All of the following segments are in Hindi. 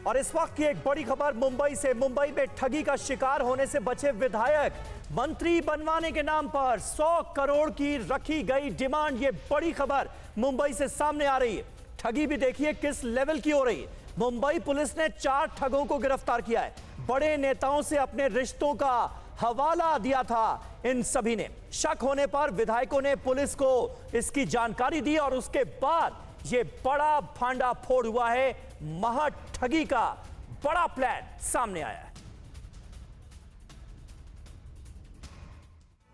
और इस वक्त की एक बड़ी खबर मुंबई से। मुंबई में ठगी का शिकार होने से बचे विधायक, मंत्री बनवाने के नाम पर 100 करोड़ की रखी गई डिमांड। ये बड़ी खबर मुंबई से सामने आ रही है। ठगी भी देखिए किस लेवल की हो रही है। मुंबई पुलिस ने 4 ठगों को गिरफ्तार किया है। बड़े नेताओं से अपने रिश्तों का हवाला दिया था इन सभी ने। शक होने पर विधायकों ने पुलिस को इसकी जानकारी दी और उसके बाद ये बड़ा भांडा फोड़ हुआ है। महा ठगी का बड़ा प्लान सामने आया है।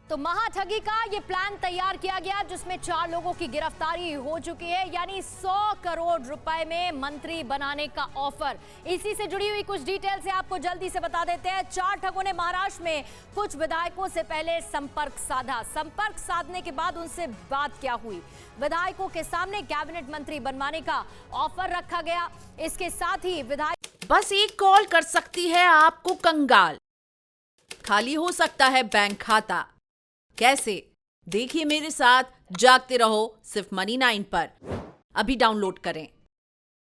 तो महाठगी का ये प्लान तैयार किया गया जिसमें 4 लोगों की गिरफ्तारी हो चुकी है, यानी 100 करोड़ रुपए में मंत्री बनाने का ऑफर। इसी से जुड़ी हुई कुछ डिटेल से आपको जल्दी से बता देते हैं। 4 ठगों ने महाराष्ट्र में कुछ विधायकों से पहले संपर्क साधा। संपर्क साधने के बाद उनसे बात क्या हुई, विधायकों के सामने कैबिनेट मंत्री बनवाने का ऑफर रखा गया। इसके साथ ही विधायक बस एक कॉल कर सकती है आपको कंगाल, खाली हो सकता है बैंक खाता। कैसे? देखिए मेरे साथ, जागते रहो सिर्फ मनी 9 पर। अभी डाउनलोड करें।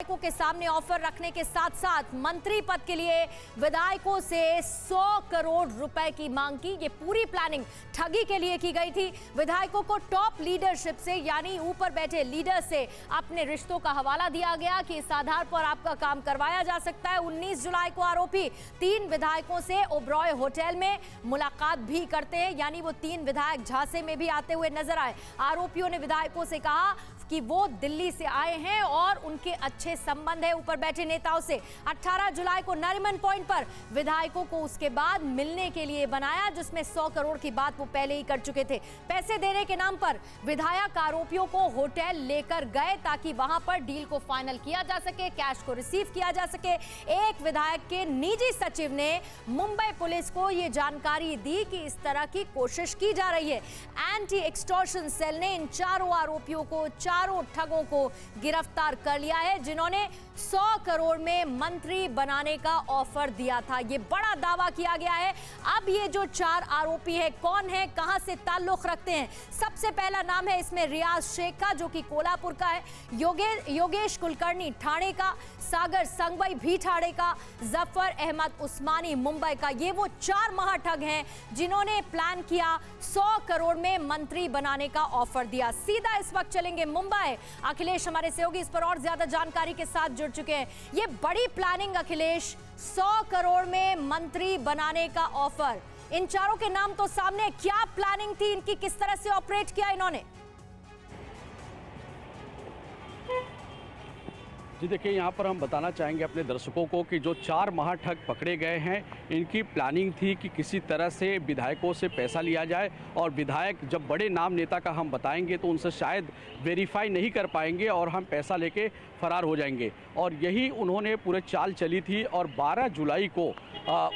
विधायकों के सामने ऑफर रखने के साथ साथ मंत्री पद के लिए विधायकों से 100 करोड़ रुपए की मांग की। ये पूरी प्लानिंग ठगी के लिए की गई थी। विधायकों को टॉप लीडरशिप से, यानी ऊपर बैठे लीडर से अपने रिश्तों का हवाला दिया गया कि इस आधार पर आपका काम करवाया जा सकता है। 19 जुलाई को आरोपी 3 विधायकों से ओबरॉय होटल में मुलाकात भी करते हैं, यानी वो 3 विधायक झांसे में भी आते हुए नजर आए। आरोपियों ने विधायकों से कहा कि वो दिल्ली से आए हैं और उनके अच्छे संबंध है ऊपर बैठे नेताओं से। 18 जुलाई को नरीमन पॉइंट पर विधायकों को उसके बाद मिलने के लिए बनाया, जिसमें 100 करोड़ की बात वो पहले ही कर चुके थे। पैसे देने के नाम पर विधायक आरोपियों को होटल लेकर गए ताकि वहां पर डील को फाइनल किया जा सके, कैश को रिसीव किया जा सके। एक विधायक के निजी सचिव ने मुंबई पुलिस को यह जानकारी दी कि इस तरह की कोशिश की जा रही है। एंटी एक्सटॉर्शन सेल ने इन 4 आरोपियों को, 4 ठगों को गिरफ्तार कर लिया है, जिन्होंने 100 करोड़ में मंत्री बनाने का ऑफर दिया था। ये बड़ा दावा किया गया है। अब ये जो 4 आरोपी है, कौन है, कहां से ताल्लुक रखते हैं? सबसे पहला नाम है इसमें रियाज शेख का, जो कि कोल्हापुर का है। योगेश कुलकर्णी ठाणे का, सागर संगवई भी ठाणे का, जफर अहमद उस्मानी मुंबई का। ये वो 4 महाठग हैं जिन्होंने प्लान किया, 100 करोड़ में मंत्री बनाने का ऑफर दिया। सीधा इस वक्त चलेंगे मुंबई। अखिलेश हमारे सहयोगी इस पर और ज्यादा जानकारी के साथ जुड़ चुके हैं। ये बड़ी प्लानिंग अखिलेश, 100 करोड़ में मंत्री बनाने का ऑफर, इन 4 के नाम तो सामने। क्या प्लानिंग थी इनकी, किस तरह से ऑपरेट किया इन्होंने? जी देखिए, यहाँ पर हम बताना चाहेंगे अपने दर्शकों को कि जो 4 महाठग पकड़े गए हैं, इनकी प्लानिंग थी कि किसी तरह से विधायकों से पैसा लिया जाए, और विधायक जब बड़े नाम नेता का हम बताएंगे तो उनसे शायद वेरीफाई नहीं कर पाएंगे और हम पैसा लेके फरार हो जाएंगे। और यही उन्होंने पूरे चाल चली थी। और 12 जुलाई को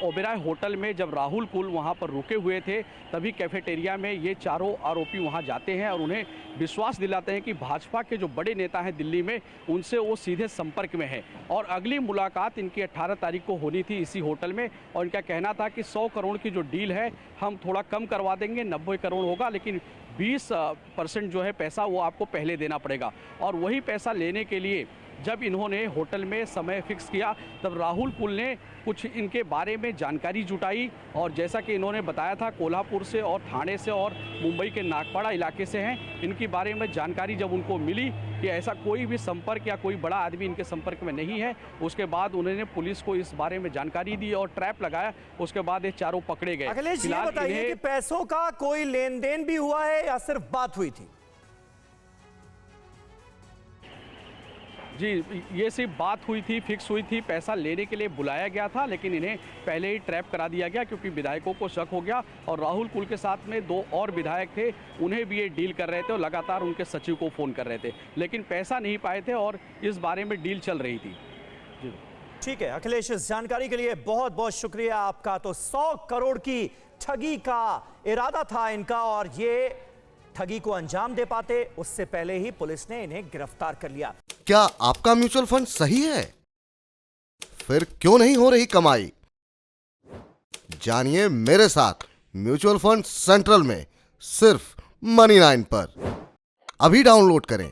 ओबेरॉय होटल में जब राहुल कुल वहाँ पर रुके हुए थे, तभी कैफेटेरिया में ये 4 आरोपी वहाँ जाते हैं और उन्हें विश्वास दिलाते हैं कि भाजपा के जो बड़े नेता हैं दिल्ली में, उनसे वो सीधे संपर्क में है। और अगली मुलाकात इनकी 18 तारीख को होनी थी इसी होटल में। और इनका कहना था कि 100 करोड़ की जो डील है हम थोड़ा कम करवा देंगे, 90 करोड़ होगा, लेकिन 20% जो है पैसा वो आपको पहले देना पड़ेगा। और वही पैसा लेने के लिए जब इन्होंने होटल में समय फिक्स किया, तब राहुल कुल ने कुछ इनके बारे में जानकारी जुटाई। और जैसा कि इन्होंने बताया था, कोल्हापुर से और ठाणे से और मुंबई के नागपाड़ा इलाके से हैं। इनके बारे में जानकारी जब उनको मिली कि ऐसा कोई भी संपर्क या कोई बड़ा आदमी इनके संपर्क में नहीं है, उसके बाद उन्होंने पुलिस को इस बारे में जानकारी दी और ट्रैप लगाया। उसके बाद ये 4 पकड़े गए। अखिलेश, ये बताइए कि पैसों का कोई लेन देन भी हुआ है या सिर्फ बात हुई थी? जी, ये सिर्फ बात हुई थी, फिक्स हुई थी। पैसा लेने के लिए बुलाया गया था, लेकिन इन्हें पहले ही ट्रैप करा दिया गया क्योंकि विधायकों को शक हो गया। और राहुल कुल के साथ में 2 और विधायक थे, उन्हें भी ये डील कर रहे थे और लगातार उनके सचिव को फ़ोन कर रहे थे, लेकिन पैसा नहीं पाए थे और इस बारे में डील चल रही थी। जी ठीक है अखिलेश, इस जानकारी के लिए बहुत बहुत शुक्रिया आपका। तो 100 करोड़ की ठगी का इरादा था इनका, और ये ठगी को अंजाम दे पाते उससे पहले ही पुलिस ने इन्हें गिरफ्तार कर लिया। क्या आपका म्यूचुअल फंड सही है? फिर क्यों नहीं हो रही कमाई? जानिए मेरे साथ म्यूचुअल फंड सेंट्रल में, सिर्फ मनी 9 पर। अभी डाउनलोड करें।